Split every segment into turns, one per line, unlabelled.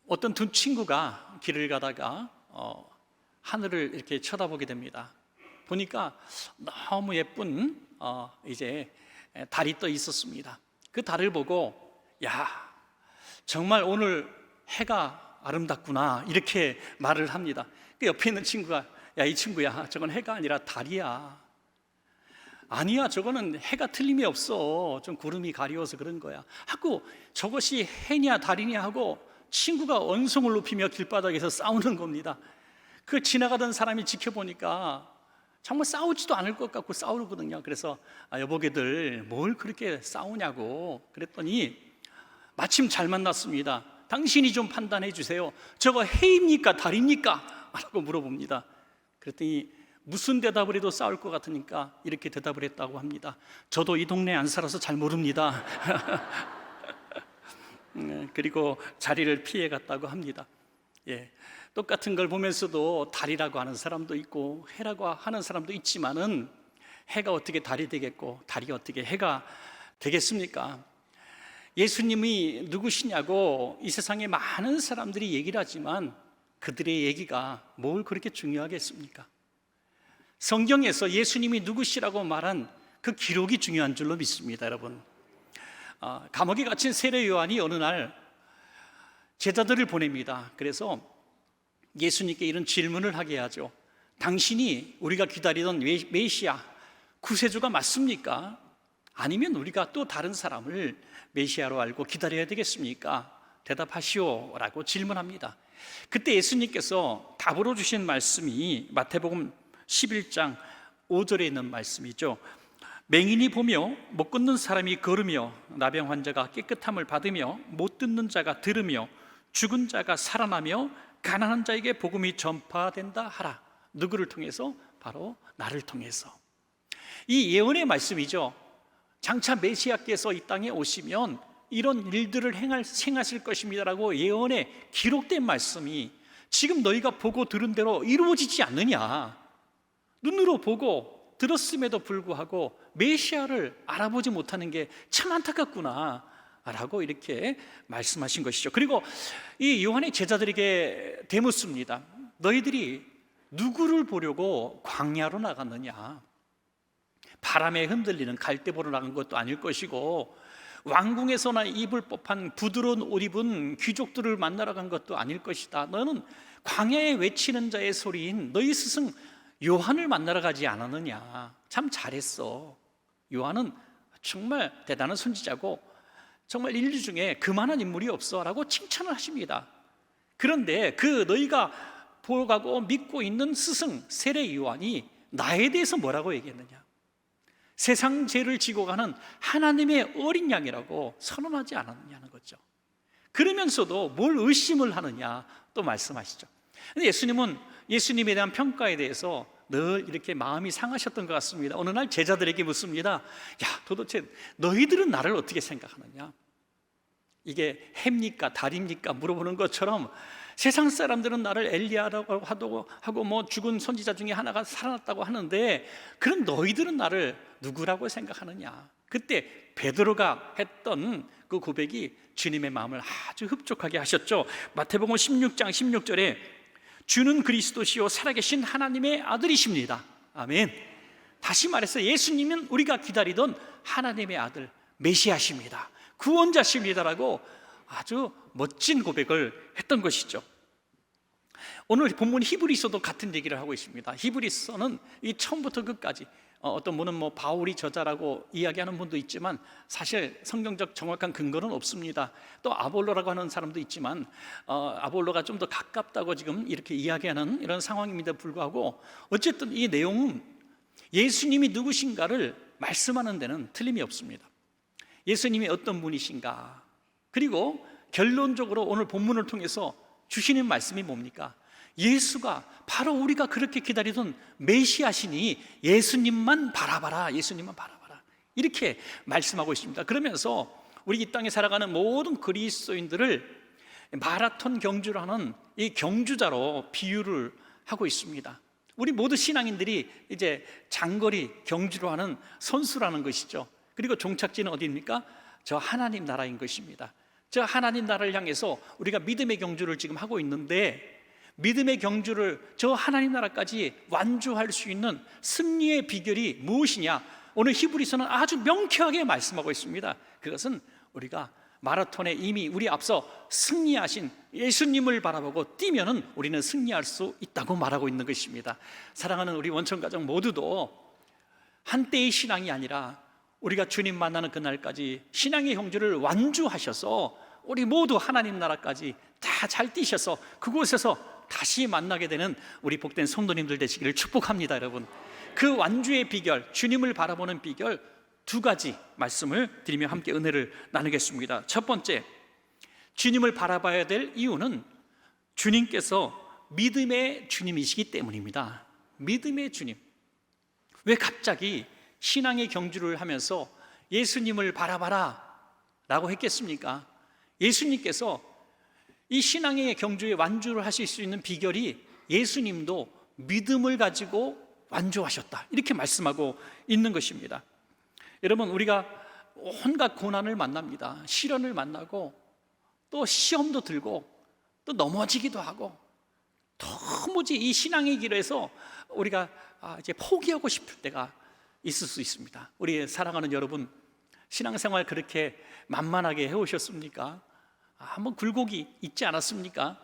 어떤 두 친구가 길을 가다가 하늘을 이렇게 쳐다보게 됩니다. 보니까 너무 예쁜 이제 달이 떠 있었습니다. 그 달을 보고 야, 정말 오늘 해가 아름답구나 이렇게 말을 합니다. 그 옆에 있는 친구가 야, 이 친구야, 저건 해가 아니라 달이야. 아니야, 저거는 해가 틀림이 없어. 좀 구름이 가려워서 그런 거야 하고, 저것이 해냐 달이냐 하고 친구가 언성을 높이며 길바닥에서 싸우는 겁니다. 그 지나가던 사람이 지켜보니까 정말 싸우지도 않을 것 같고 싸우거든요. 그래서 여보게들 뭘 그렇게 싸우냐고 그랬더니 마침 잘 만났습니다. 당신이 좀 판단해 주세요. 저거 해입니까 달입니까? 라고 물어봅니다. 그랬더니 무슨 대답을 해도 싸울 것 같으니까 이렇게 대답을 했다고 합니다. 저도 이 동네에 안 살아서 잘 모릅니다. 그리고 자리를 피해 갔다고 합니다. 똑같은 걸 보면서도 달이라고 하는 사람도 있고 해라고 하는 사람도 있지만은 해가 어떻게 달이 되겠고 달이 어떻게 해가 되겠습니까? 예수님이 누구시냐고 이 세상에 많은 사람들이 얘기를 하지만 그들의 얘기가 뭘 그렇게 중요하겠습니까? 성경에서 예수님이 누구시라고 말한 그 기록이 중요한 줄로 믿습니다, 여러분. 감옥에 갇힌 세례 요한이 어느 날 제자들을 보냅니다. 그래서 예수님께 이런 질문을 하게 하죠. 당신이 우리가 기다리던 메시아 구세주가 맞습니까? 아니면 우리가 또 다른 사람을 메시아로 알고 기다려야 되겠습니까? 대답하시오 라고 질문합니다. 그때 예수님께서 답으로 주신 말씀이 마태복음 11장 5절에 있는 말씀이죠. 맹인이 보며 못 걷는 사람이 걸으며 나병 환자가 깨끗함을 받으며 못 듣는 자가 들으며 죽은 자가 살아나며 가난한 자에게 복음이 전파된다 하라. 누구를 통해서? 바로 나를 통해서. 이 예언의 말씀이죠. 장차 메시아께서 이 땅에 오시면 이런 일들을 행하실 것입니다라고 예언에 기록된 말씀이 지금 너희가 보고 들은 대로 이루어지지 않느냐. 눈으로 보고 들었음에도 불구하고 메시아를 알아보지 못하는 게 참 안타깝구나 라고 이렇게 말씀하신 것이죠. 그리고 이 요한의 제자들에게 되묻습니다. 너희들이 누구를 보려고 광야로 나갔느냐? 바람에 흔들리는 갈대 보러 나간 것도 아닐 것이고 왕궁에서나 입을 법한 부드러운 옷 입은 귀족들을 만나러 간 것도 아닐 것이다. 너는 광야에 외치는 자의 소리인 너희 스승 요한을 만나러 가지 않았느냐? 참 잘했어. 요한은 정말 대단한 선지자고 정말 인류 중에 그만한 인물이 없어 라고 칭찬을 하십니다. 그런데 그 너희가 보러 가고 믿고 있는 스승 세례 요한이 나에 대해서 뭐라고 얘기했느냐? 세상 죄를 지고 가는 하나님의 어린 양이라고 선언하지 않았느냐는 거죠. 그러면서도 뭘 의심을 하느냐 또 말씀하시죠. 근데 예수님은 예수님에 대한 평가에 대해서 늘 이렇게 마음이 상하셨던 것 같습니다. 어느 날 제자들에게 묻습니다. 야, 도대체 너희들은 나를 어떻게 생각하느냐? 이게 해입니까 달입니까 물어보는 것처럼 세상 사람들은 나를 엘리야라고 하고 뭐 죽은 선지자 중에 하나가 살아났다고 하는데 그럼 너희들은 나를 누구라고 생각하느냐? 그때 베드로가 했던 그 고백이 주님의 마음을 아주 흡족하게 하셨죠. 마태복음 16장 16절에 주는 그리스도시요 살아계신 하나님의 아들이십니다. 아멘. 다시 말해서 예수님은 우리가 기다리던 하나님의 아들 메시아십니다. 구원자십니다라고 아주 멋진 고백을 했던 것이죠. 오늘 본문 히브리서도 같은 얘기를 하고 있습니다. 히브리서는 이 처음부터 끝까지 어떤 분은 뭐 바울이 저자라고 이야기하는 분도 있지만 사실 성경적 정확한 근거는 없습니다. 또 아볼로라고 하는 사람도 있지만 아볼로가 좀 더 가깝다고 지금 이렇게 이야기하는 이런 상황임에도 불구하고 어쨌든 이 내용은 예수님이 누구신가를 말씀하는 데는 틀림이 없습니다. 예수님이 어떤 분이신가, 그리고 결론적으로 오늘 본문을 통해서 주시는 말씀이 뭡니까? 예수가 바로 우리가 그렇게 기다리던 메시아시니 예수님만 바라봐라, 예수님만 바라봐라 이렇게 말씀하고 있습니다. 그러면서 우리 이 땅에 살아가는 모든 그리스도인들을 마라톤 경주를 하는 이 경주자로 비유를 하고 있습니다. 우리 모두 신앙인들이 이제 장거리 경주를 하는 선수라는 것이죠. 그리고 종착지는 어디입니까? 저 하나님 나라인 것입니다. 저 하나님 나라를 향해서 우리가 믿음의 경주를 지금 하고 있는데, 믿음의 경주를 저 하나님 나라까지 완주할 수 있는 승리의 비결이 무엇이냐? 오늘 히브리서는 아주 명쾌하게 말씀하고 있습니다. 그것은 우리가 마라톤에 이미 우리 앞서 승리하신 예수님을 바라보고 뛰면은 우리는 승리할 수 있다고 말하고 있는 것입니다. 사랑하는 우리 원천가족 모두도 한때의 신앙이 아니라 우리가 주님 만나는 그날까지 신앙의 경주를 완주하셔서 우리 모두 하나님 나라까지 다 잘 뛰셔서 그곳에서 다시 만나게 되는 우리 복된 성도님들 되시기를 축복합니다. 여러분, 그 완주의 비결, 주님을 바라보는 비결 두 가지 말씀을 드리며 함께 은혜를 나누겠습니다. 첫 번째, 주님을 바라봐야 될 이유는 주님께서 믿음의 주님이시기 때문입니다. 믿음의 주님. 왜 갑자기 신앙의 경주를 하면서 예수님을 바라봐라 라고 했겠습니까? 예수님께서 이 신앙의 경주에 완주를 하실 수 있는 비결이 예수님도 믿음을 가지고 완주하셨다, 이렇게 말씀하고 있는 것입니다. 여러분, 우리가 온갖 고난을 만납니다. 시련을 만나고 또 시험도 들고 또 넘어지기도 하고, 도무지 이 신앙의 길에서 우리가 이제 포기하고 싶을 때가 있을 수 있습니다. 우리 사랑하는 여러분, 신앙생활 그렇게 만만하게 해오셨습니까? 한번 굴곡이 있지 않았습니까?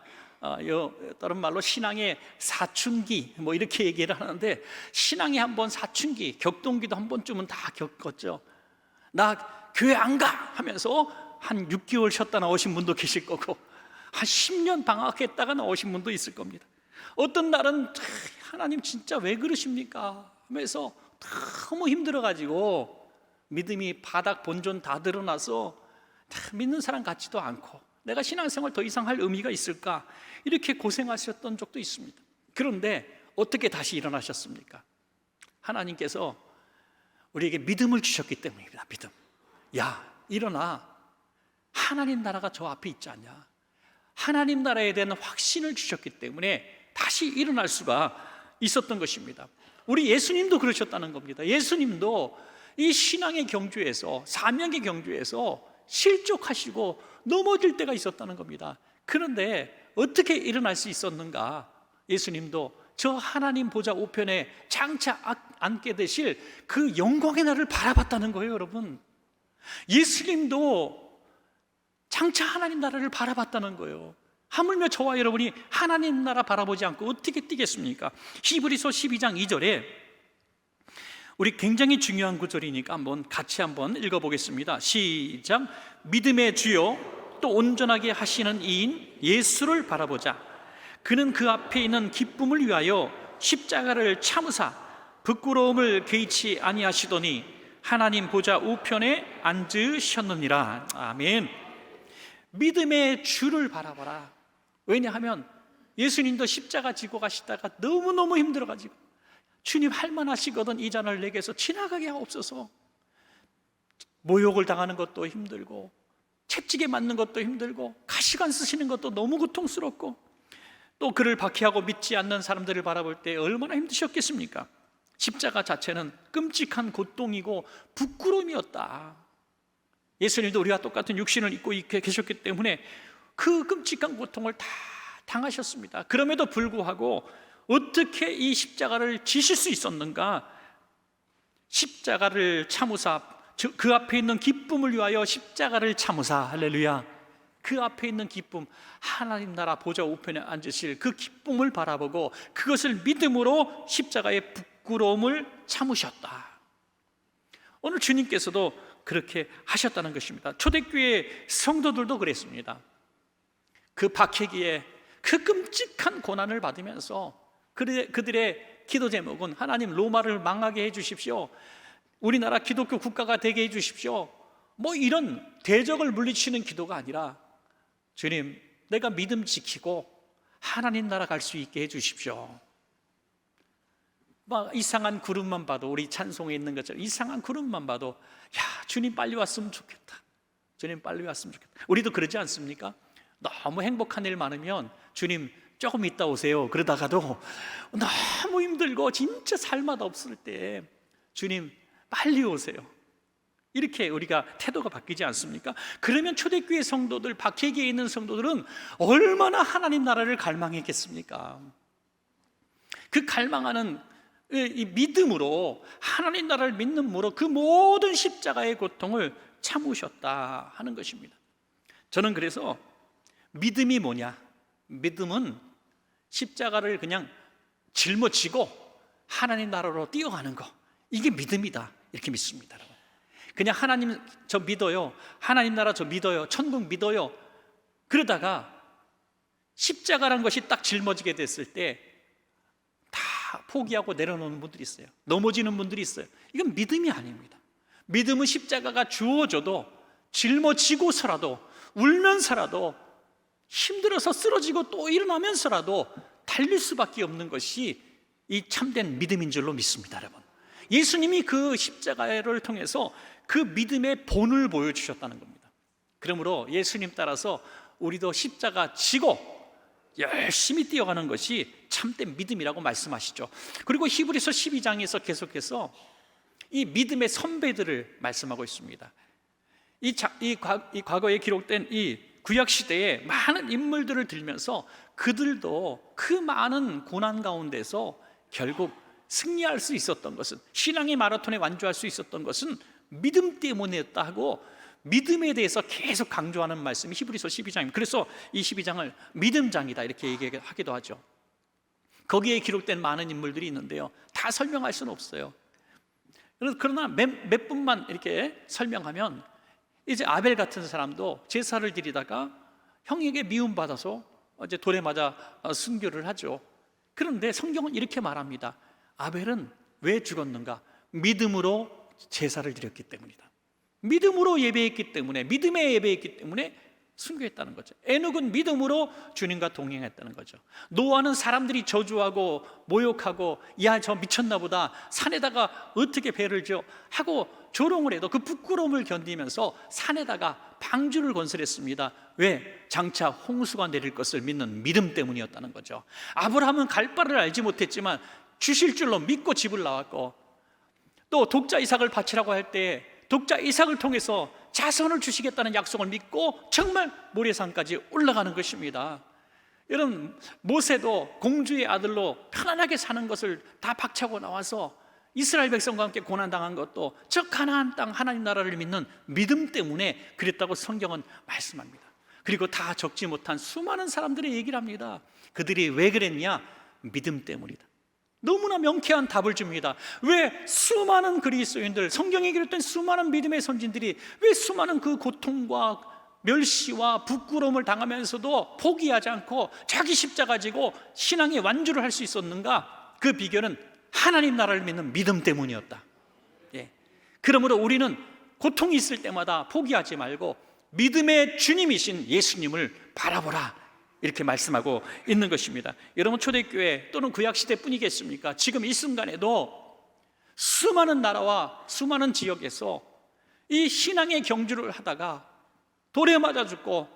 다른 말로 신앙의 사춘기 뭐 이렇게 얘기를 하는데, 신앙의 한번 사춘기, 격동기도 한 번쯤은 다 겪었죠. 나 교회 안 가 하면서 한 6개월 쉬었다 나오신 분도 계실 거고, 한 10년 방학했다가 나오신 분도 있을 겁니다. 어떤 날은 하나님 진짜 왜 그러십니까 하면서 너무 힘들어가지고 믿음이 바닥 본전 다 드러나서 믿는 사람 같지도 않고, 내가 신앙생활 더 이상 할 의미가 있을까, 이렇게 고생하셨던 적도 있습니다. 그런데 어떻게 다시 일어나셨습니까? 하나님께서 우리에게 믿음을 주셨기 때문입니다. 믿음. 야, 일어나. 하나님 나라가 저 앞에 있지 않냐. 하나님 나라에 대한 확신을 주셨기 때문에 다시 일어날 수가 있었던 것입니다. 우리 예수님도 그러셨다는 겁니다. 예수님도 이 신앙의 경주에서, 사명의 경주에서 실족하시고 넘어질 때가 있었다는 겁니다. 그런데 어떻게 일어날 수 있었는가? 예수님도 저 하나님 보좌 우편에 장차 앉게 되실 그 영광의 날을 바라봤다는 거예요. 여러분, 예수님도 장차 하나님 나라를 바라봤다는 거예요. 하물며 저와 여러분이 하나님 나라 바라보지 않고 어떻게 뛰겠습니까? 히브리서 12장 2절에 우리 굉장히 중요한 구절이니까 같이 한번 읽어보겠습니다. 시작. 믿음의 주요 또 온전하게 하시는 이인 예수를 바라보자. 그는 그 앞에 있는 기쁨을 위하여 십자가를 참으사 부끄러움을 개의치 아니하시더니 하나님 보좌 우편에 앉으셨느니라. 아멘. 믿음의 주를 바라봐라. 왜냐하면 예수님도 십자가 지고 가시다가 너무너무 힘들어가지고, 주님 할만하시거든 이 잔을 내게서 지나가게 하옵소서. 모욕을 당하는 것도 힘들고, 채찍에 맞는 것도 힘들고, 가시관 쓰시는 것도 너무 고통스럽고, 또 그를 박해하고 믿지 않는 사람들을 바라볼 때 얼마나 힘드셨겠습니까? 십자가 자체는 끔찍한 고통이고 부끄러움이었다. 예수님도 우리와 똑같은 육신을 입고 계셨기 때문에 그 끔찍한 고통을 다 당하셨습니다. 그럼에도 불구하고 어떻게 이 십자가를 지실 수 있었는가? 십자가를 참으사, 그 앞에 있는 기쁨을 위하여 십자가를 참으사. 할렐루야. 그 앞에 있는 기쁨, 하나님 나라 보좌 우편에 앉으실 그 기쁨을 바라보고 그것을 믿음으로 십자가의 부끄러움을 참으셨다. 오늘 주님께서도 그렇게 하셨다는 것입니다. 초대교회 성도들도 그랬습니다. 그 박해기에 그 끔찍한 고난을 받으면서 그들의 기도 제목은 하나님 로마를 망하게 해주십시오, 우리나라 기독교 국가가 되게 해주십시오, 뭐 이런 대적을 물리치는 기도가 아니라 주님, 내가 믿음 지키고 하나님 나라 갈 수 있게 해주십시오. 막 이상한 구름만 봐도, 우리 찬송에 있는 것처럼 이상한 구름만 봐도 야, 주님 빨리 왔으면 좋겠다, 주님 빨리 왔으면 좋겠다. 우리도 그러지 않습니까? 너무 행복한 일 많으면 주님 조금 있다 오세요 그러다가도 너무 힘들고 진짜 살맛 없을 때 주님 빨리 오세요, 이렇게 우리가 태도가 바뀌지 않습니까? 그러면 초대교회 성도들, 박해기에 있는 성도들은 얼마나 하나님 나라를 갈망했겠습니까? 그 갈망하는 이 믿음으로, 하나님 나라를 믿음으로 그 모든 십자가의 고통을 참으셨다 하는 것입니다. 저는 그래서 믿음이 뭐냐? 믿음은 십자가를 그냥 짊어지고 하나님 나라로 뛰어가는 거, 이게 믿음이다, 이렇게 믿습니다. 여러분, 그냥 하나님 저 믿어요, 하나님 나라 저 믿어요, 천국 믿어요, 그러다가 십자가란 것이 딱 짊어지게 됐을 때 다 포기하고 내려놓는 분들이 있어요. 넘어지는 분들이 있어요. 이건 믿음이 아닙니다. 믿음은 십자가가 주어져도 짊어지고서라도, 울면서라도, 힘들어서 쓰러지고 또 일어나면서라도 달릴 수밖에 없는 것이 이 참된 믿음인 줄로 믿습니다. 여러분, 예수님이 그 십자가를 통해서 그 믿음의 본을 보여주셨다는 겁니다. 그러므로 예수님 따라서 우리도 십자가 지고 열심히 뛰어가는 것이 참된 믿음이라고 말씀하시죠. 그리고 히브리서 12장에서 계속해서 이 믿음의 선배들을 말씀하고 있습니다. 이 과거에 기록된 이 구약시대에 많은 인물들을 들면서 그들도 그 많은 고난 가운데서 결국 승리할 수 있었던 것은, 신앙의 마라톤에 완주할 수 있었던 것은 믿음 때문이었다 하고, 믿음에 대해서 계속 강조하는 말씀이 히브리서 12장입니다. 그래서 이 12장을 믿음장이다 이렇게 얘기하기도 하죠. 거기에 기록된 많은 인물들이 있는데요, 다 설명할 수는 없어요. 그러나 몇 분만 이렇게 설명하면, 이제 아벨 같은 사람도 제사를 드리다가 형에게 미움받아서 이제 돌에 맞아 순교를 하죠. 그런데 성경은 이렇게 말합니다. 아벨은 왜 죽었는가? 믿음으로 제사를 드렸기 때문이다. 믿음으로 예배했기 때문에, 믿음에 예배했기 때문에 순교했다는 거죠. 에녹은 믿음으로 주님과 동행했다는 거죠. 노아는 사람들이 저주하고 모욕하고, 야 저 미쳤나 보다, 산에다가 어떻게 배를 지어 하고 조롱을 해도 그 부끄러움을 견디면서 산에다가 방주를 건설했습니다. 왜? 장차 홍수가 내릴 것을 믿는 믿음 때문이었다는 거죠. 아브라함은 갈 바를 알지 못했지만 주실 줄로 믿고 집을 나왔고, 또 독자 이삭을 바치라고 할 때 독자 이삭을 통해서 자손을 주시겠다는 약속을 믿고 정말 모래산까지 올라가는 것입니다. 여러분, 모세도 공주의 아들로 편안하게 사는 것을 다 박차고 나와서 이스라엘 백성과 함께 고난당한 것도 저 가나안 땅 하나님 나라를 믿는 믿음 때문에 그랬다고 성경은 말씀합니다. 그리고 다 적지 못한 수많은 사람들의 얘기를 합니다. 그들이 왜 그랬냐? 믿음 때문이다. 너무나 명쾌한 답을 줍니다. 왜 수많은 그리스도인들, 성경에 기록된 수많은 믿음의 선진들이 왜 수많은 그 고통과 멸시와 부끄러움을 당하면서도 포기하지 않고 자기 십자가 지고 신앙의 완주를 할 수 있었는가? 그 비결은 하나님 나라를 믿는 믿음 때문이었다. 예. 그러므로 우리는 고통이 있을 때마다 포기하지 말고 믿음의 주님이신 예수님을 바라보라, 이렇게 말씀하고 있는 것입니다. 여러분, 초대교회 또는 구약시대 뿐이겠습니까? 지금 이 순간에도 수많은 나라와 수많은 지역에서 이 신앙의 경주를 하다가 돌에 맞아 죽고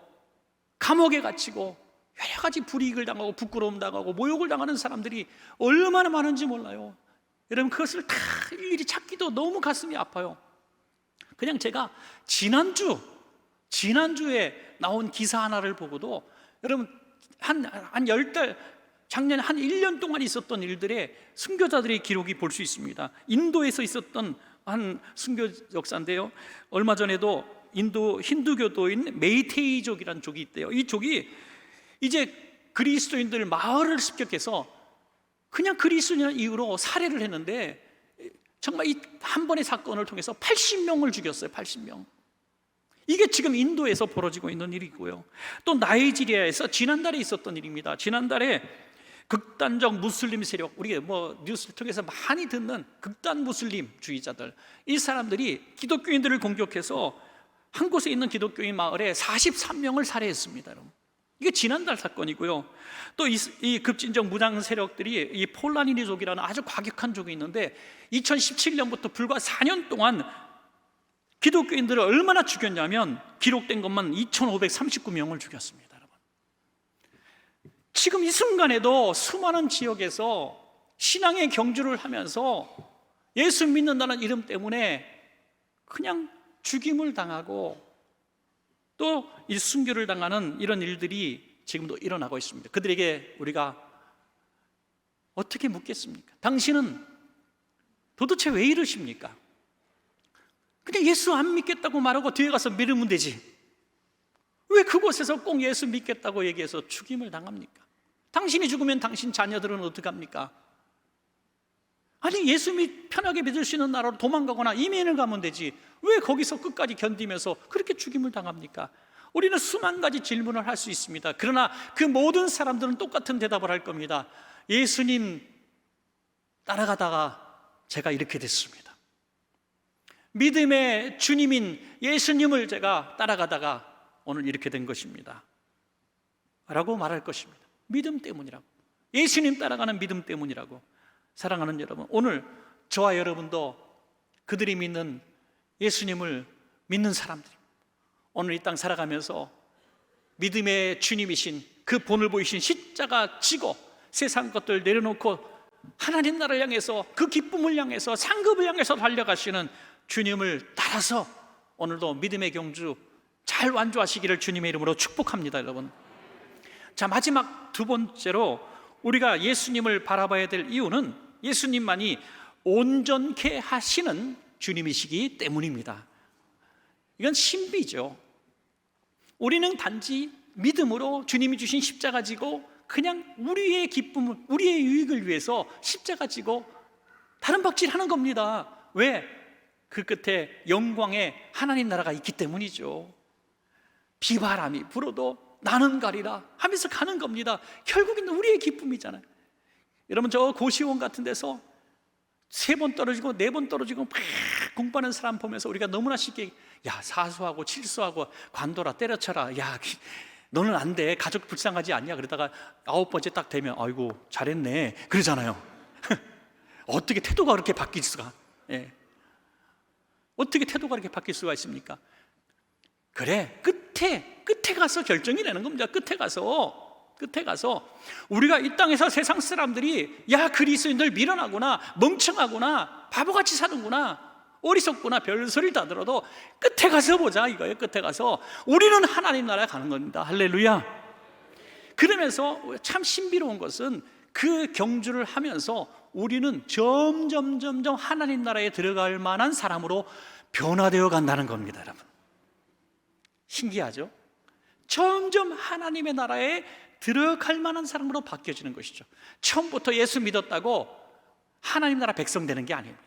감옥에 갇히고 여러 가지 불이익을 당하고 부끄러움 당하고 모욕을 당하는 사람들이 얼마나 많은지 몰라요. 여러분, 그것을 다 일일이 찾기도 너무 가슴이 아파요. 그냥 제가 지난주에 나온 기사 하나를 보고도, 여러분, 한 10달, 작년에 한 1년 동안 있었던 일들의 순교자들의 기록이 볼 수 있습니다. 인도에서 있었던 한 순교 역사인데요, 얼마 전에도 인도 힌두교도인 메이테이족이라는 족이 있대요. 이 족이 이제 그리스도인들 마을을 습격해서 그냥 그리스도인이라는 이유로 살해를 했는데, 정말 이 한 번의 사건을 통해서 80명을 죽였어요. 80명. 이게 지금 인도에서 벌어지고 있는 일이고요. 또 나이지리아에서 지난달에 있었던 일입니다. 지난달에 극단적 무슬림 세력, 우리 뉴스를 통해서 많이 듣는 극단 무슬림 주의자들, 이 사람들이 기독교인들을 공격해서 한 곳에 있는 기독교인 마을에 43명을 살해했습니다. 여러분, 이게 지난달 사건이고요. 또 이 급진적 무장 세력들이 이 폴라니니족이라는 아주 과격한 족이 있는데, 2017년부터 불과 4년 동안 기독교인들을 얼마나 죽였냐면 기록된 것만 2,539명을 죽였습니다. 여러분, 지금 이 순간에도 수많은 지역에서 신앙의 경주를 하면서 예수 믿는다는 이름 때문에 그냥 죽임을 당하고 또 이 순교를 당하는 이런 일들이 지금도 일어나고 있습니다. 그들에게 우리가 어떻게 묻겠습니까? 당신은 도대체 왜 이러십니까? 그냥 예수 안 믿겠다고 말하고 뒤에 가서 믿으면 되지. 왜 그곳에서 꼭 예수 믿겠다고 얘기해서 죽임을 당합니까? 당신이 죽으면 당신 자녀들은 어떡합니까? 아니, 예수 편하게 믿을 수 있는 나라로 도망가거나 이민을 가면 되지. 왜 거기서 끝까지 견디면서 그렇게 죽임을 당합니까? 우리는 수만 가지 질문을 할 수 있습니다. 그러나 그 모든 사람들은 똑같은 대답을 할 겁니다. 예수님 따라가다가 제가 이렇게 됐습니다. 믿음의 주님인 예수님을 제가 따라가다가 오늘 이렇게 된 것입니다 라고 말할 것입니다. 믿음 때문이라고, 예수님 따라가는 믿음 때문이라고. 사랑하는 여러분, 오늘 저와 여러분도 그들이 믿는 예수님을 믿는 사람들, 오늘 이 땅 살아가면서 믿음의 주님이신 그 본을 보이신 십자가 지고 세상 것들 내려놓고 하나님 나라를 향해서, 그 기쁨을 향해서, 상급을 향해서 달려가시는 주님을 따라서 오늘도 믿음의 경주 잘 완주하시기를 주님의 이름으로 축복합니다, 여러분. 자, 마지막 두 번째로 우리가 예수님을 바라봐야 될 이유는 예수님만이 온전케 하시는 주님이시기 때문입니다. 이건 신비죠. 우리는 단지 믿음으로 주님이 주신 십자가 지고 그냥 우리의 기쁨을, 우리의 유익을 위해서 십자가 지고 다른 박질 하는 겁니다. 왜? 그 끝에 영광의 하나님 나라가 있기 때문이죠. 비바람이 불어도 나는 가리라 하면서 가는 겁니다. 결국에는 우리의 기쁨이잖아요. 여러분, 저 고시원 같은 데서 3번 떨어지고 4번 떨어지고 막 공부하는 사람 보면서 우리가 너무나 쉽게, 야, 사수하고 칠수하고 관둬라, 때려쳐라, 야, 너는 안 돼, 가족 불쌍하지 않냐, 그러다가 9번째 딱 되면 아이고 잘했네 그러잖아요. 어떻게 태도가 그렇게 바뀔 수가, 예. 어떻게 태도가 그렇게 바뀔 수가 있습니까? 그래, 끝에 가서 결정이 되는 겁니다. 끝에 가서 우리가 이 땅에서 세상 사람들이 야, 그리스도인들 미련하구나, 멍청하구나, 바보같이 사는구나, 어리석구나, 별소리를 다 들어도 끝에 가서 보자 이거예요. 끝에 가서 우리는 하나님 나라에 가는 겁니다. 할렐루야. 그러면서 참 신비로운 것은 그 경주를 하면서 우리는 점점 하나님 나라에 들어갈 만한 사람으로 변화되어 간다는 겁니다, 여러분. 신기하죠? 점점 하나님의 나라에 들어갈 만한 사람으로 바뀌어지는 것이죠. 처음부터 예수 믿었다고 하나님 나라 백성 되는 게 아닙니다.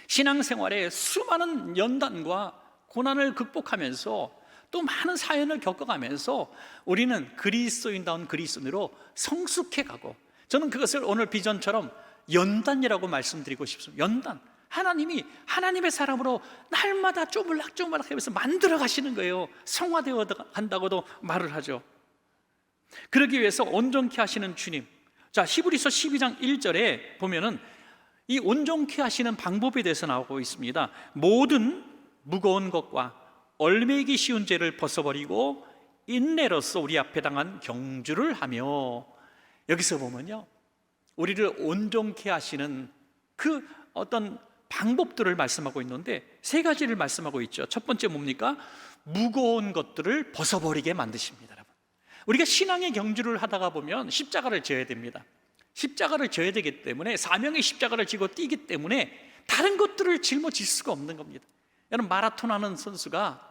신앙생활에 수많은 연단과 고난을 극복하면서 또 많은 사연을 겪어가면서 우리는 그리스도인다운 그리스도인으로 성숙해가고, 저는 그것을 오늘 비전처럼 연단이라고 말씀드리고 싶습니다. 연단. 하나님이 하나님의 사람으로 날마다 쪼물락쪼물락 하면서 만들어 가시는 거예요. 성화되어 간다고도 말을 하죠. 그러기 위해서 온전케 하시는 주님. 자, 히브리서 12장 1절에 보면은 이 온전케 하시는 방법에 대해서 나오고 있습니다. 모든 무거운 것과 얼매기 쉬운 죄를 벗어버리고 인내로서 우리 앞에 당한 경주를 하며, 여기서 보면요, 우리를 온전케 하시는 그 어떤 방법들을 말씀하고 있는데 3가지를 말씀하고 있죠. 첫 번째 뭡니까? 무거운 것들을 벗어버리게 만드십니다, 여러분. 우리가 신앙의 경주를 하다가 보면 십자가를 져야 됩니다. 십자가를 져야 되기 때문에, 사명의 십자가를 지고 뛰기 때문에 다른 것들을 짊어질 수가 없는 겁니다. 여러분, 마라톤 하는 선수가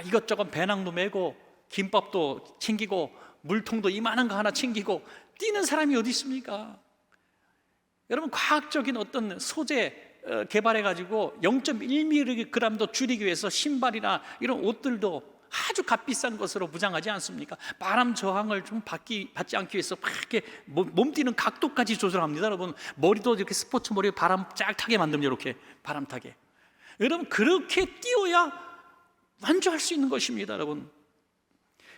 이것저것 배낭도 메고 김밥도 챙기고 물통도 이만한 거 하나 챙기고 뛰는 사람이 어디 있습니까? 여러분, 과학적인 어떤 소재 개발해가지고 0.1mg도 줄이기 위해서 신발이나 이런 옷들도 아주 값비싼 것으로 무장하지 않습니까? 바람 저항을 좀 받지 않기 위해서 막 이렇게 몸 뛰는 각도까지 조절합니다. 여러분, 머리도 이렇게 스포츠 머리 바람 쫙 타게 만듭니다. 이렇게 바람 타게. 여러분, 그렇게 뛰어야 완주할 수 있는 것입니다, 여러분.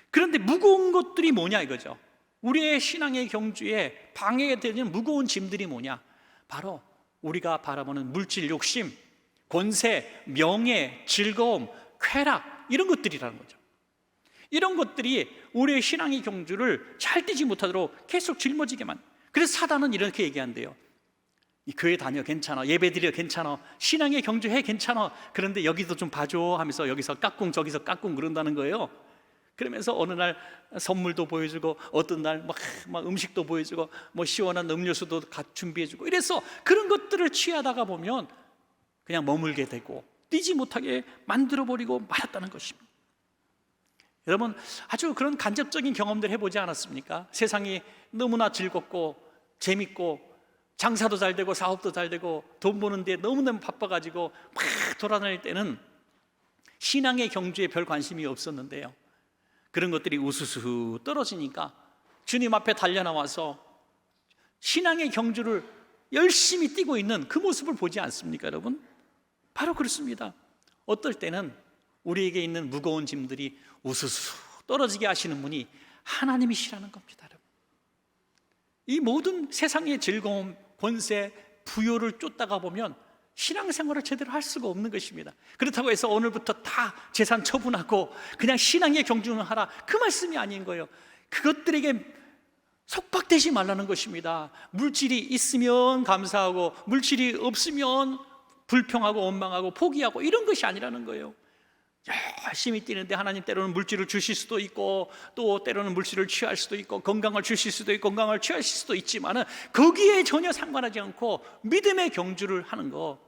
그런데 무거운 것들이 뭐냐 이거죠. 우리의 신앙의 경주에 방해되는 무거운 짐들이 뭐냐? 바로 우리가 바라보는 물질 욕심, 권세, 명예, 즐거움, 쾌락, 이런 것들이라는 거죠. 이런 것들이 우리의 신앙의 경주를 잘 뛰지 못하도록 계속 짊어지게만. 그래서 사단은 이렇게 얘기한대요. 교회 다녀 괜찮아, 예배 드려 괜찮아, 신앙의 경주해 괜찮아, 그런데 여기도 좀 봐줘 하면서 여기서 깍꿍 저기서 깍꿍 그런다는 거예요. 그러면서 어느 날 선물도 보여주고, 어떤 날 막 음식도 보여주고, 뭐 시원한 음료수도 준비해주고, 이래서 그런 것들을 취하다가 보면 그냥 머물게 되고 뛰지 못하게 만들어버리고 말았다는 것입니다. 여러분, 아주 그런 간접적인 경험들 해보지 않았습니까? 세상이 너무나 즐겁고 재밌고 장사도 잘 되고 사업도 잘 되고 돈 버는 데 너무너무 바빠가지고 막 돌아다닐 때는 신앙의 경주에 별 관심이 없었는데요, 그런 것들이 우수수 떨어지니까 주님 앞에 달려나와서 신앙의 경주를 열심히 뛰고 있는 그 모습을 보지 않습니까, 여러분? 바로 그렇습니다. 어떨 때는 우리에게 있는 무거운 짐들이 우수수 떨어지게 하시는 분이 하나님이시라는 겁니다, 여러분. 이 모든 세상의 즐거움, 권세, 부요를 쫓다가 보면 신앙생활을 제대로 할 수가 없는 것입니다. 그렇다고 해서 오늘부터 다 재산 처분하고 그냥 신앙의 경주는 하라, 그 말씀이 아닌 거예요. 그것들에게 속박되지 말라는 것입니다. 물질이 있으면 감사하고 물질이 없으면 불평하고 원망하고 포기하고 이런 것이 아니라는 거예요. 열심히 뛰는데 하나님 때로는 물질을 주실 수도 있고, 또 때로는 물질을 취할 수도 있고, 건강을 주실 수도 있고 건강을 취하실 수도 있지만 거기에 전혀 상관하지 않고 믿음의 경주를 하는 것,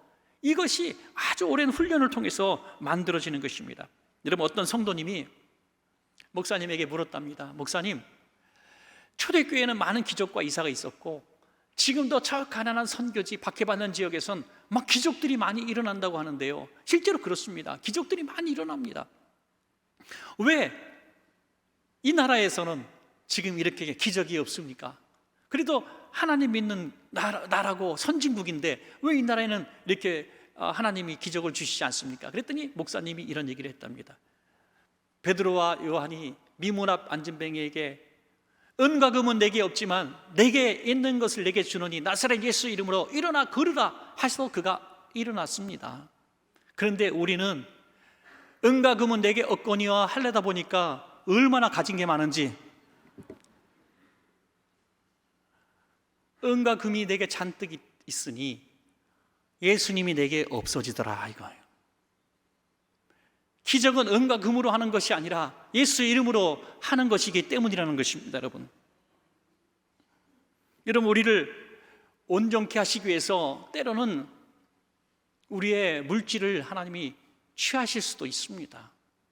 이것이 아주 오랜 훈련을 통해서 만들어지는 것입니다. 여러분, 어떤 성도님이 목사님에게 물었답니다. 목사님, 초대교회는 많은 기적과 이사가 있었고 지금도 저 가난한 선교지 박해받는 지역에선 막 기적들이 많이 일어난다고 하는데요, 실제로 그렇습니다. 기적들이 많이 일어납니다. 왜 이 나라에서는 지금 이렇게 기적이 없습니까? 그래도 하나님 믿는 나라고 선진국인데 왜 이 나라에는 이렇게 하나님이 기적을 주시지 않습니까? 그랬더니 목사님이 이런 얘기를 했답니다. 베드로와 요한이 미문 앞 앉은 뱅이에게 은과 금은 내게 없지만 내게 있는 것을 내게 주노니 나사렛 예수 이름으로 일어나 걸으라 하셔서 그가 일어났습니다. 그런데 우리는 은과 금은 내게 없거니와 하려다 보니까 얼마나 가진 게 많은지, 은과 금이 내게 잔뜩 있으니 예수님이 내게 없어지더라 이거예요. 기적은 은과 금으로 하는 것이 아니라 예수 이름으로 하는 것이기 때문이라는 것입니다. 여러분, 우리를 온전케 하시기 위해서 때로는 우리의 물질을 하나님이 취하실 수도 있습니다.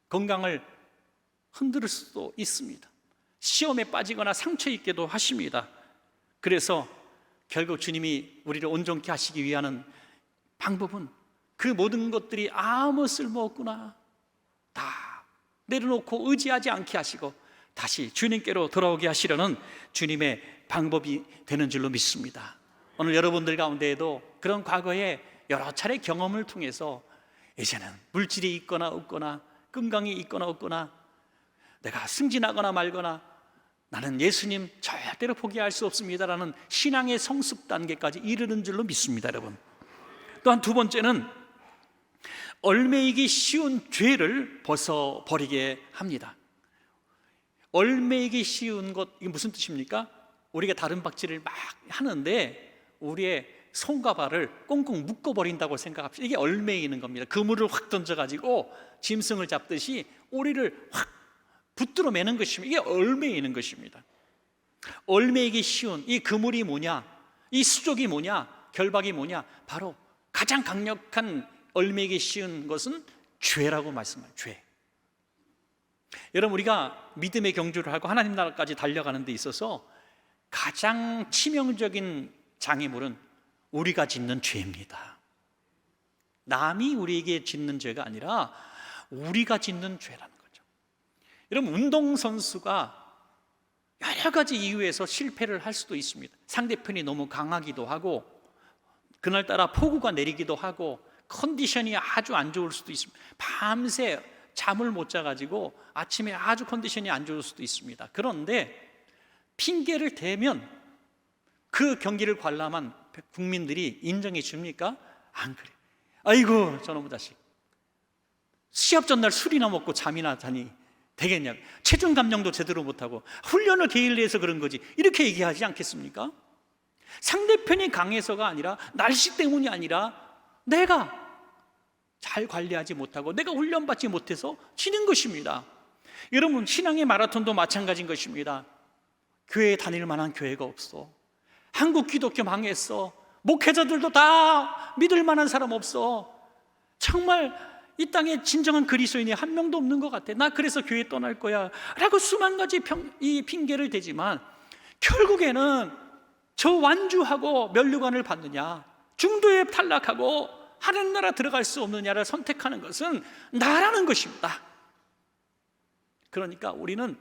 건강을 흔들 수도 있습니다. 시험에 빠지거나 상처 입게도 하십니다. 그래서 결국 주님이 우리를 온전케 하시기 위한 방법은 그 모든 것들이 아무 쓸모없구나 다 내려놓고 의지하지 않게 하시고 다시 주님께로 돌아오게 하시려는 주님의 방법이 되는 줄로 믿습니다. 오늘 여러분들 가운데에도 그런 과거에 여러 차례 경험을 통해서 이제는 물질이 있거나 없거나 건강이 있거나 없거나 내가 승진하거나 말거나 나는 예수님 절대로 포기할 수 없습니다라는 신앙의 성숙 단계까지 이르는 줄로 믿습니다, 여러분. 또한 두 번째는 얼매이기 쉬운 죄를 벗어버리게 합니다. 얼매이기 쉬운 것, 이게 무슨 뜻입니까? 우리가 다른 박질을 막 하는데 우리의 손과 발을 꽁꽁 묶어버린다고 생각합시다. 이게 얼매이는 겁니다. 그물을 확 던져가지고 짐승을 잡듯이 오리를 확 붙들어 매는 것입니다. 이게 얼매이는 것입니다. 얼매이기 쉬운 이 그물이 뭐냐, 이 수족이 뭐냐, 결박이 뭐냐, 바로 가장 강력한 얼매이기 쉬운 것은 죄라고 말씀해요. 죄. 여러분, 우리가 믿음의 경주를 하고 하나님 나라까지 달려가는 데 있어서 가장 치명적인 장애물은 우리가 짓는 죄입니다. 남이 우리에게 짓는 죄가 아니라 우리가 짓는 죄라는 거죠. 여러분, 운동선수가 여러 가지 이유에서 실패를 할 수도 있습니다. 상대편이 너무 강하기도 하고 그날따라 폭우가 내리기도 하고 컨디션이 아주 안 좋을 수도 있습니다. 밤새 잠을 못 자가지고 아침에 아주 컨디션이 안 좋을 수도 있습니다. 그런데 핑계를 대면 그 경기를 관람한 국민들이 인정해 줍니까? 안 그래. 아이고 저놈의 자식, 시합 전날 술이나 먹고 잠이나 자니 되겠냐고, 체중 감량도 제대로 못하고 훈련을 게을리해서 그런 거지, 이렇게 얘기하지 않겠습니까? 상대편이 강해서가 아니라, 날씨 때문이 아니라 내가 잘 관리하지 못하고 내가 훈련받지 못해서 지는 것입니다. 여러분, 신앙의 마라톤도 마찬가지인 것입니다. 교회에 다닐 만한 교회가 없어. 한국 기독교 망했어. 목회자들도 다 믿을 만한 사람 없어. 정말 이 땅에 진정한 그리스도인이 한 명도 없는 것 같아. 나 그래서 교회 떠날 거야 라고 수만 가지 이 핑계를 대지만, 결국에는 저 완주하고 면류관을 받느냐, 중도에 탈락하고 하나님 나라 들어갈 수 없느냐를 선택하는 것은 나라는 것입니다. 그러니까 우리는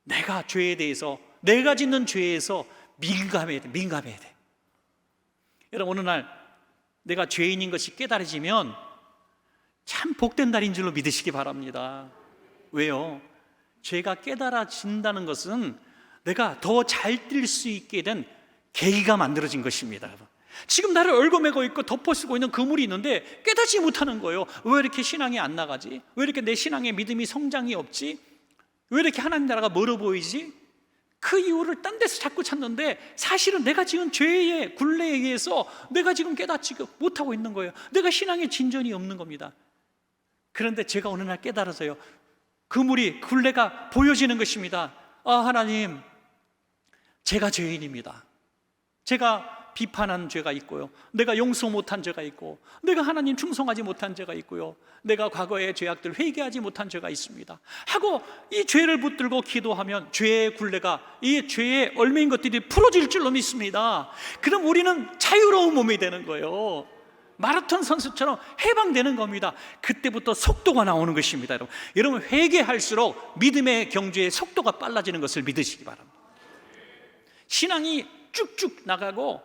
내가 죄에 대해서, 내가 짓는 죄에서 민감해야 돼. 여러분, 어느 날 내가 죄인인 것이 깨달아지면 참 복된 날인 줄로 믿으시기 바랍니다. 왜요? 죄가 깨달아진다는 것은 내가 더 잘 뛸 수 있게 된 계기가 만들어진 것입니다. 지금 나를 얽어매고 있고 덮어쓰고 있는 그물이 있는데 깨닫지 못하는 거예요. 왜 이렇게 신앙이 안 나가지? 왜 이렇게 내 신앙의 믿음이 성장이 없지? 왜 이렇게 하나님 나라가 멀어 보이지? 그 이유를 딴 데서 자꾸 찾는데, 사실은 내가 지금 죄의 굴레에 의해서 내가 지금 깨닫지 못하고 있는 거예요. 내가 신앙의 진전이 없는 겁니다. 그런데 제가 어느 날 깨달아서요, 그물이, 굴레가 보여지는 것입니다. 아, 하나님, 제가 죄인입니다. 제가 비판한 죄가 있고요, 내가 용서 못한 죄가 있고, 내가 하나님 충성하지 못한 죄가 있고요, 내가 과거의 죄악들 회개하지 못한 죄가 있습니다 하고 이 죄를 붙들고 기도하면 죄의 굴레가, 이 죄의 얽매인 것들이 풀어질 줄로 믿습니다. 그럼 우리는 자유로운 몸이 되는 거예요. 마라톤 선수처럼 해방되는 겁니다. 그때부터 속도가 나오는 것입니다. 여러분, 회개할수록 믿음의 경주의 속도가 빨라지는 것을 믿으시기 바랍니다. 신앙이 쭉쭉 나가고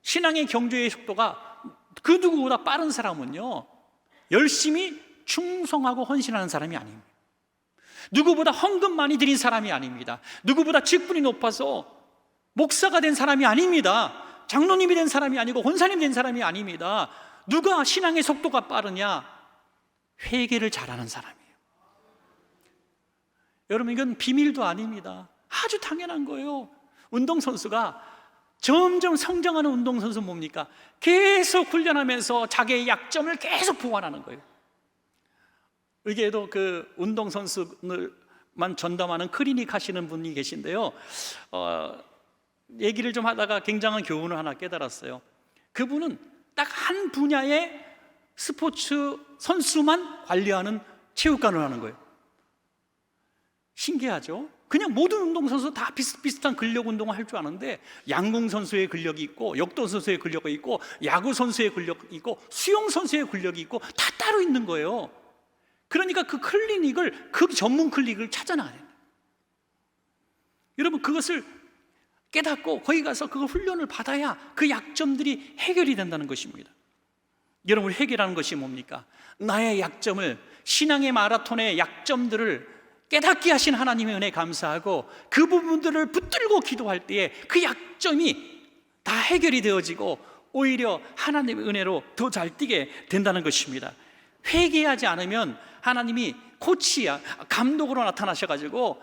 신앙의 경주의 속도가 그 누구보다 빠른 사람은요, 열심히 충성하고 헌신하는 사람이 아닙니다. 누구보다 헌금 많이 드린 사람이 아닙니다. 누구보다 직분이 높아서 목사가 된 사람이 아닙니다. 장로님이 된 사람이 아니고 권사님 된 사람이 아닙니다. 누가 신앙의 속도가 빠르냐? 회개를 잘하는 사람이에요. 여러분, 이건 비밀도 아닙니다. 아주 당연한 거예요. 운동선수가 점점 성장하는 운동선수 뭡니까? 계속 훈련하면서 자기의 약점을 계속 보완하는 거예요. 여기에도 그 운동선수만 전담하는 클리닉 하시는 분이 계신데요, 얘기를 좀 하다가 굉장한 교훈을 하나 깨달았어요. 그분은 딱 한 분야의 스포츠 선수만 관리하는 체육관을 하는 거예요. 신기하죠? 그냥 모든 운동선수 다 비슷비슷한 근력 운동을 할 줄 아는데, 양궁 선수의 근력이 있고, 역도 선수의 근력이 있고, 야구 선수의 근력이 있고, 수영 선수의 근력이 있고, 다 따로 있는 거예요. 그러니까 그 클리닉을, 그 전문 클리닉을 찾아놔야 돼요. 여러분, 그것을 깨닫고 거기 가서 그 훈련을 받아야 그 약점들이 해결이 된다는 것입니다. 여러분, 회개라는 것이 뭡니까? 나의 약점을, 신앙의 마라톤의 약점들을 깨닫게 하신 하나님의 은혜에 감사하고, 그 부분들을 붙들고 기도할 때에 그 약점이 다 해결이 되어지고 오히려 하나님의 은혜로 더 잘 뛰게 된다는 것입니다. 회개하지 않으면 하나님이 코치야, 감독으로 나타나셔가지고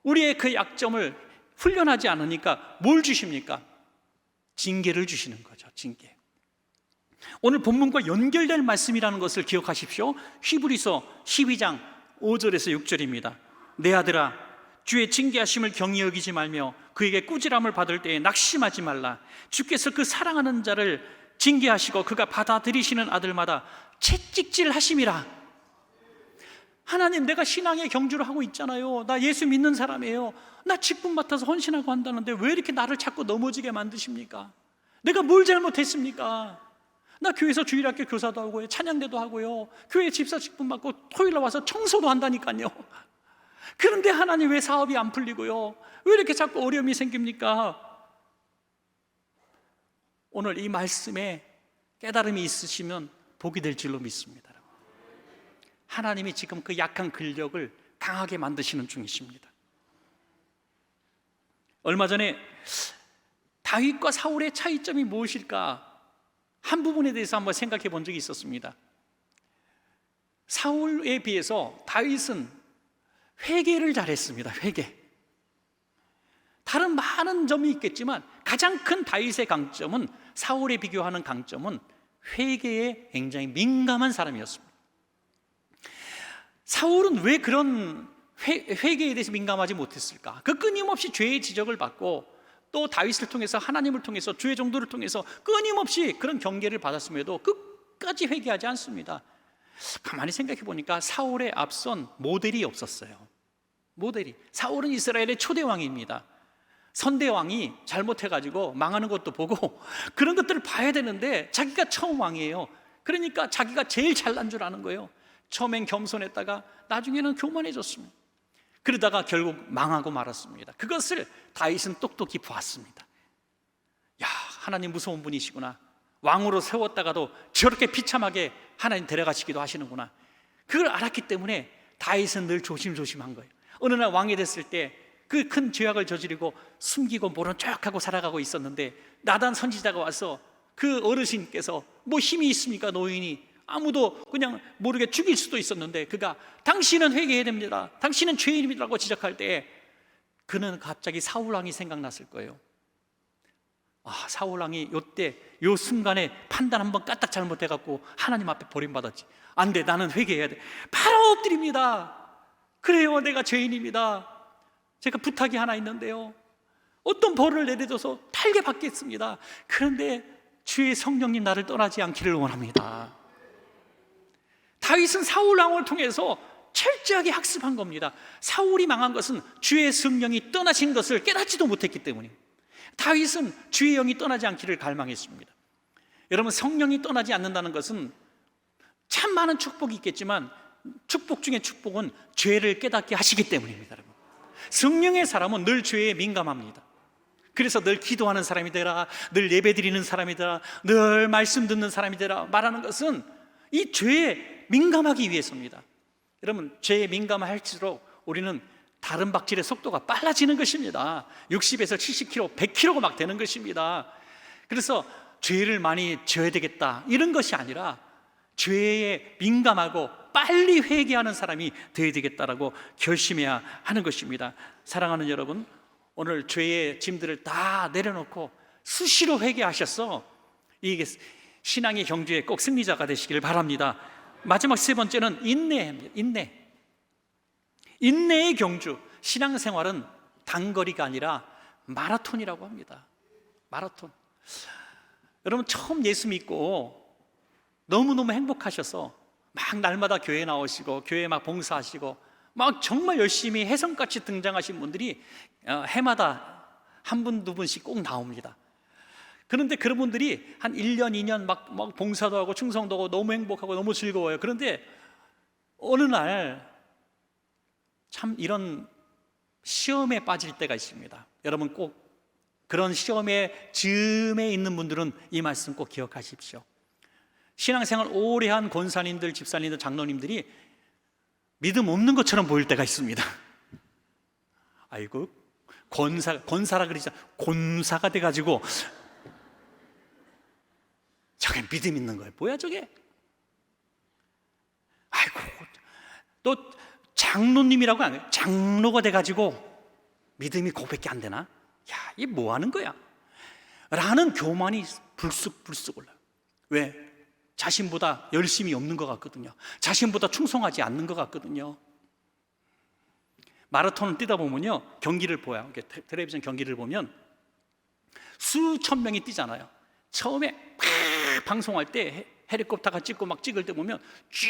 우리의 그 약점을 훈련하지 않으니까 뭘 주십니까? 징계를 주시는 거죠. 징계. 오늘 본문과 연결된 말씀이라는 것을 기억하십시오. 히브리서 12장 5절에서 6절입니다. 내 아들아, 주의 징계하심을 경히 여기지 말며 그에게 꾸지람을 받을 때에 낙심하지 말라. 주께서 그 사랑하는 자를 징계하시고 그가 받아들이시는 아들마다 채찍질 하심이라. 하나님, 내가 신앙의 경주를 하고 있잖아요. 나 예수 믿는 사람이에요. 나 직분 맡아서 헌신하고 한다는데 왜 이렇게 나를 자꾸 넘어지게 만드십니까? 내가 뭘 잘못했습니까? 나 교회에서 주일학교 교사도 하고요, 찬양대도 하고요, 교회 집사 직분 맡고 토요일에 와서 청소도 한다니까요. 그런데 하나님, 왜 사업이 안 풀리고요? 왜 이렇게 자꾸 어려움이 생깁니까? 오늘 이 말씀에 깨달음이 있으시면 복이 될 줄로 믿습니다. 하나님이 지금 그 약한 근력을 강하게 만드시는 중이십니다. 얼마 전에 다윗과 사울의 차이점이 무엇일까 한 부분에 대해서 한번 생각해 본 적이 있었습니다. 사울에 비해서 다윗은 회개를 잘했습니다. 회개. 다른 많은 점이 있겠지만 가장 큰 다윗의 강점은, 사울에 비교하는 강점은 회개에 굉장히 민감한 사람이었습니다. 사울은 왜 그런 회개에 대해서 민감하지 못했을까? 그 끊임없이 죄의 지적을 받고 또 다윗을 통해서, 하나님을 통해서, 주의 종도를 통해서 끊임없이 그런 경계를 받았음에도 끝까지 회개하지 않습니다. 가만히 생각해 보니까 사울에 앞선 모델이 없었어요. 모델이. 사울은 이스라엘의 초대 왕입니다. 선대 왕이 잘못해가지고 망하는 것도 보고 그런 것들을 봐야 되는데 자기가 처음 왕이에요. 그러니까 자기가 제일 잘난 줄 아는 거예요. 처음엔 겸손했다가 나중에는 교만해졌습니다. 그러다가 결국 망하고 말았습니다. 그것을 다윗은 똑똑히 보았습니다. 야, 하나님 무서운 분이시구나. 왕으로 세웠다가도 저렇게 비참하게 하나님 데려가시기도 하시는구나. 그걸 알았기 때문에 다윗은 늘 조심조심한 거예요. 어느 날 왕이 됐을 때 그 큰 죄악을 저지르고 숨기고 모른 척하고 살아가고 있었는데 나단 선지자가 와서 그 어르신께서 뭐 힘이 있습니까? 노인이 아무도 그냥 모르게 죽일 수도 있었는데 그가 당신은 회개해야 됩니다, 당신은 죄인입니다라고 지적할 때 그는 갑자기 사울왕이 생각났을 거예요. 아, 사울왕이 요때 요 순간에 판단 한번 까딱 잘못해갖고 하나님 앞에 버림받았지. 안 돼, 나는 회개해야 돼. 바로 엎드립니다. 그래요, 내가 죄인입니다. 제가 부탁이 하나 있는데요, 어떤 벌을 내려줘서 달게 받겠습니다. 그런데 주의 성령님 나를 떠나지 않기를 원합니다. 다윗은 사울 왕을 통해서 철저하게 학습한 겁니다. 사울이 망한 것은 주의 성령이 떠나신 것을 깨닫지도 못했기 때문입니다. 다윗은 주의 영이 떠나지 않기를 갈망했습니다. 여러분, 성령이 떠나지 않는다는 것은 참 많은 축복이 있겠지만 축복 중에 축복은 죄를 깨닫게 하시기 때문입니다. 여러분, 성령의 사람은 늘 죄에 민감합니다. 그래서 늘 기도하는 사람이 되라, 늘 예배 드리는 사람이 되라, 늘 말씀 듣는 사람이 되라 말하는 것은 이 죄에 민감하기 위해서입니다. 여러분, 죄에 민감할수록 우리는 다른 박질의 속도가 빨라지는 것입니다. 60에서 70km, 100km가 막 되는 것입니다. 그래서 죄를 많이 지어야 되겠다 이런 것이 아니라 죄에 민감하고 빨리 회개하는 사람이 되어야 되겠다라고 결심해야 하는 것입니다. 사랑하는 여러분, 오늘 죄의 짐들을 다 내려놓고 수시로 회개하셔서 이게 신앙의 경주에 꼭 승리자가 되시기를 바랍니다. 마지막 세 번째는 인내입니다. 인내의 경주. 신앙생활은 단거리가 아니라 마라톤이라고 합니다. 마라톤. 여러분, 처음 예수 믿고 너무너무 행복하셔서 막 날마다 교회 나오시고 교회 막 봉사하시고 막 정말 열심히 혜성같이 등장하신 분들이 해마다 한 분, 두 분씩 꼭 나옵니다. 그런데 그런 분들이 한 1년, 2년 막 봉사도 하고 충성도 하고 너무 행복하고 너무 즐거워요. 그런데 어느 날 참 이런 시험에 빠질 때가 있습니다. 여러분, 꼭 그런 시험의 즈음에 있는 분들은 이 말씀 꼭 기억하십시오. 신앙생활 오래 한 권사님들, 집사님들, 장로님들이 믿음 없는 것처럼 보일 때가 있습니다. 아이고, 권사라 그러지, 곤사가 돼가지고 저게 믿음 있는 거예요. 뭐야 저게? 아이고, 또 장로님이라고 안 해요. 장로가 돼가지고 믿음이 그거밖에 안 되나? 야, 이게 뭐 하는 거야? 라는 교만이 불쑥불쑥 올라요. 왜? 자신보다 열심이 없는 것 같거든요. 자신보다 충성하지 않는 것 같거든요. 마라톤을 뛰다 보면요, 경기를 보여요. 텔레비전 경기를 보면 수천 명이 뛰잖아요. 처음에 팍 방송할 때 헬리콥터가 찍고 막 찍을 때 보면 쭉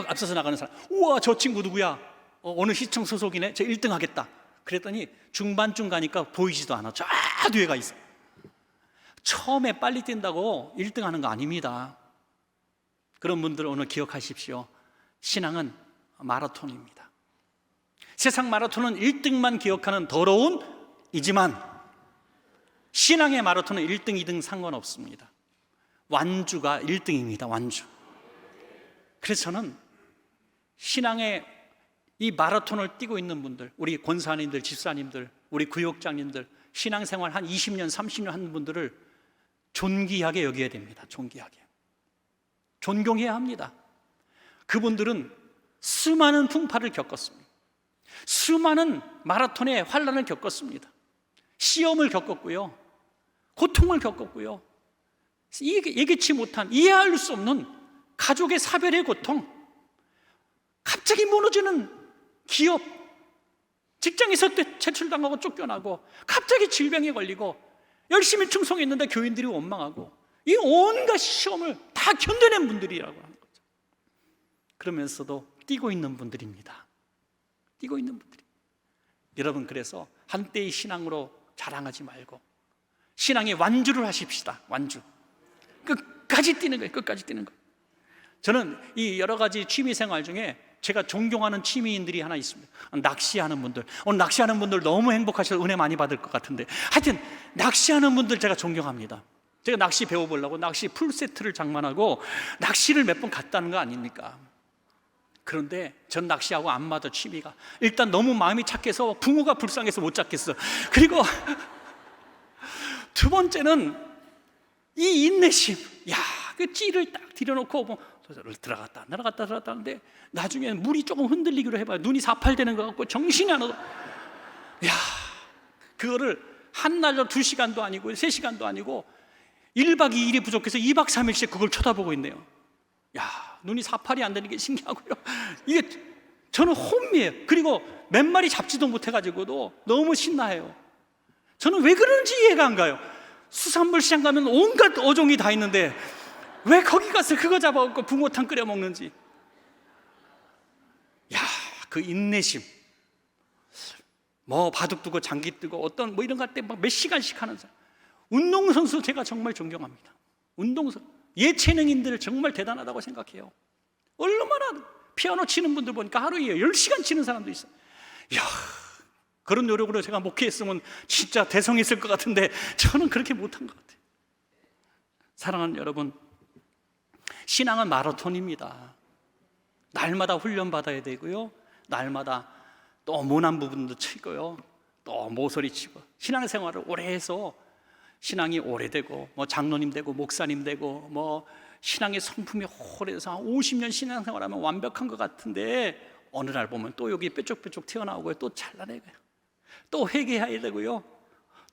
앞서서 나가는 사람, 우와 저 친구 누구야? 어느 시청 소속이네? 저 1등 하겠다. 그랬더니 중반쯤 가니까 보이지도 않아. 저 뒤에가 있어. 처음에 빨리 뛴다고 1등 하는 거 아닙니다. 그런 분들 오늘 기억하십시오. 신앙은 마라톤입니다. 세상 마라톤은 1등만 기억하는 더러운 이지만 신앙의 마라톤은 1등, 2등 상관없습니다. 완주가 1등입니다. 완주. 그래서 저는 신앙의 이 마라톤을 뛰고 있는 분들, 우리 권사님들, 집사님들, 우리 구역장님들, 신앙생활 한 20년, 30년 한 분들을 존귀하게 여겨야 됩니다. 존귀하게. 존경해야 합니다. 그분들은 수많은 풍파를 겪었습니다. 수많은 마라톤의 환난을 겪었습니다. 시험을 겪었고요, 고통을 겪었고요, 예기치 못한, 이해할 수 없는 가족의 사별의 고통, 갑자기 무너지는 기업, 직장에서 퇴출당하고 쫓겨나고 갑자기 질병에 걸리고 열심히 충성했는데 교인들이 원망하고, 이 온갖 시험을 다 견뎌낸 분들이라고 하는 거죠. 그러면서도 뛰고 있는 분들입니다. 뛰고 있는 분들이. 여러분, 그래서 한때의 신앙으로 자랑하지 말고 신앙의 완주를 하십시다. 완주. 끝까지 뛰는 거예요. 끝까지 뛰는 거예요. 저는 이 여러 가지 취미 생활 중에 제가 존경하는 취미인들이 하나 있습니다. 낚시하는 분들. 오늘 낚시하는 분들 너무 행복하셔서 은혜 많이 받을 것 같은데, 하여튼 낚시하는 분들 제가 존경합니다. 제가 낚시 배워보려고 낚시 풀세트를 장만하고 낚시를 몇 번 갔다는 거 아닙니까? 그런데 전 낚시하고 안 맞아. 취미가 일단 너무 마음이 착해서 붕어가 불쌍해서 못 잡겠어. 그리고 두 번째는 이 인내심. 야, 그 찌를 딱 들여놓고 뭐 들어갔다 하는데 나중에는 물이 조금 흔들리기로 해봐요. 눈이 사팔되는 것 같고 정신이 안 오고, 야, 그거를 한날로 2시간도 아니고 3시간도 아니고 1박 2일이 부족해서 2박 3일씩 그걸 쳐다보고 있네요. 야, 눈이 사팔이 안 되는 게 신기하고요. 이게 저는 혼미해요. 그리고 몇 마리 잡지도 못해가지고도 너무 신나해요. 저는 왜 그런지 이해가 안 가요. 수산물 시장 가면 온갖 어종이 다 있는데 왜 거기 가서 그거 잡아갖고 붕어탕 끓여 먹는지. 야, 그 인내심. 뭐 바둑 두고 장기 뜨고 어떤 뭐 이런 거 할 때 막 몇 시간씩 하는 사람. 운동선수 제가 정말 존경합니다. 운동선수. 예체능인들 정말 대단하다고 생각해요. 얼마나 피아노 치는 분들 보니까 하루에 10시간 치는 사람도 있어요. 이야, 그런 노력으로 제가 목회했으면 진짜 대성했을 것 같은데 저는 그렇게 못한 것 같아요. 사랑하는 여러분, 신앙은 마라톤입니다. 날마다 훈련받아야 되고요, 날마다 또 모난 부분도 치고요, 또 모서리 치고, 신앙생활을 오래 해서 신앙이 오래되고 뭐 장로님 되고 목사님 되고 뭐 신앙의 성품이 오래돼서 한 50년 신앙생활하면 완벽한 것 같은데 어느 날 보면 또 여기 뾰족뾰족 튀어나오고요, 또 잘라내고요, 또 회개해야 되고요,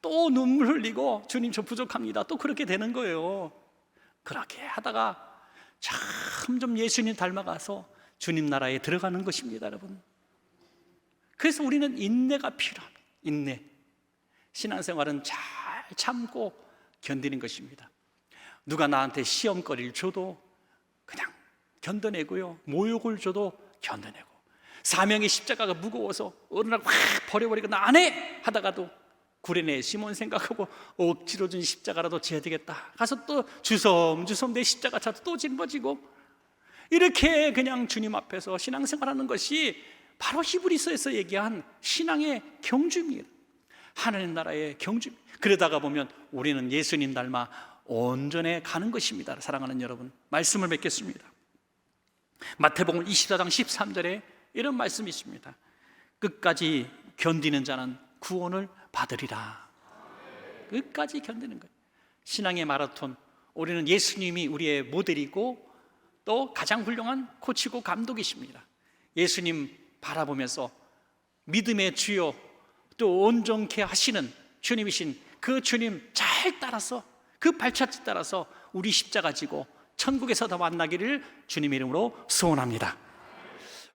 또 눈물 흘리고 주님 저 부족합니다, 또 그렇게 되는 거예요. 그렇게 하다가 점점 예수님 닮아가서 주님 나라에 들어가는 것입니다, 여러분. 그래서 우리는 인내가 필요합니다. 인내. 신앙생활은 잘 참고 견디는 것입니다. 누가 나한테 시험거리를 줘도 그냥 견뎌내고요, 모욕을 줘도 견뎌내고, 사명의 십자가가 무거워서 어느 날 확 버려버리고 나 안 해! 하다가도 구레네 시몬 생각하고 억지로 준 십자가라도 져야 되겠다 가서 또 주섬주섬 내 십자가 차도 또 짊어지고, 이렇게 그냥 주님 앞에서 신앙생활하는 것이 바로 히브리서에서 얘기한 신앙의 경주입니다. 하나님 나라의 경주. 그러다가 보면 우리는 예수님 닮아 온전해 가는 것입니다. 사랑하는 여러분, 말씀을 맺겠습니다. 마태복음 24장 13절에 이런 말씀이 있습니다. 끝까지 견디는 자는 구원을 받으리라. 끝까지 견디는 거예요. 신앙의 마라톤. 우리는 예수님이 우리의 모델이고 또 가장 훌륭한 코치고 감독이십니다. 예수님 바라보면서 믿음의 주요 또 온전케 하시는 주님이신 그 주님 잘 따라서, 그 발자취 따라서 우리 십자가 지고 천국에서 더 만나기를 주님의 이름으로 소원합니다.